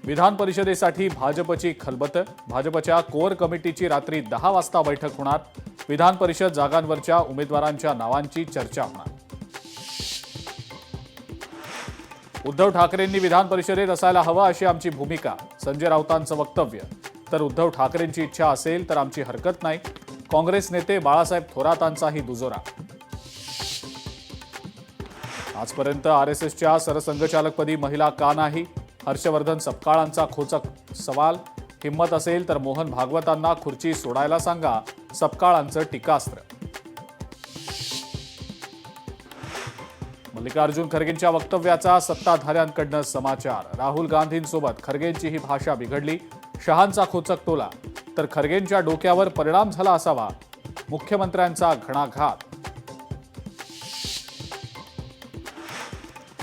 विधान परिषदेसाठी भाजपची खलबत। भाजपच्या कोर कमिटीची रात्री 10 वाजता बैठक होणार। विधान परिषद जागांवरच्या उमेदवारांच्या नावांची चर्चा होणार। उद्धव ठाकरेंनी विधान परिषदेत असायला हवं अशी आमची भूमिका, संजय राऊतांचं वक्तव्य। तर उद्धव ठाकरेंची इच्छा असेल तर आमची हरकत नाही, काँग्रेस नेते बाळासाहेब थोरातांचाही दुजोरा। आजपर्यंत आरएसएसच्या सरसंघचालकपदी महिला का नाही? हर्षवर्धन सपकाळांचा खोचक सवाल। हिम्मत असेल तर मोहन भागवतांना खुर्ची सोडायला सांगा, सपकाळांचं टीकास्त्र। मल्लिकार्जुन खरगेंच्या वक्तव्याचा सत्ताधाऱ्यांकडनं समाचार। राहुल गांधींसोबत खरगेंची ही भाषा बिघडली, शहांचा खोचक टोला। तर खरगेंच्या डोक्यावर परिणाम झाला असावा, मुख्यमंत्र्यांचा घणाघात।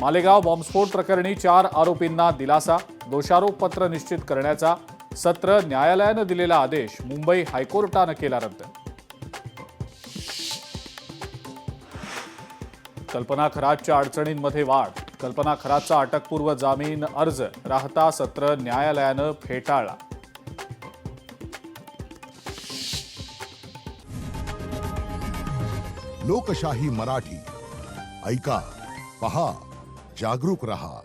मालेगाव बॉम्बस्फोट प्रकरणी 4 आरोपींना दिलासा। दोषारोपपत्र निश्चित करण्याचा सत्र न्यायालयानं दिलेला आदेश मुंबई हायकोर्टानं केला रद्द। कल्पना खरातच्या अडचणींमध्ये वाढ। कल्पना खरातचा अटकपूर्व जामीन अर्ज राहता सत्र न्यायालयानं फेटाळला। लोकशाही मराठी ऐका, पहा, जागरूक रहा।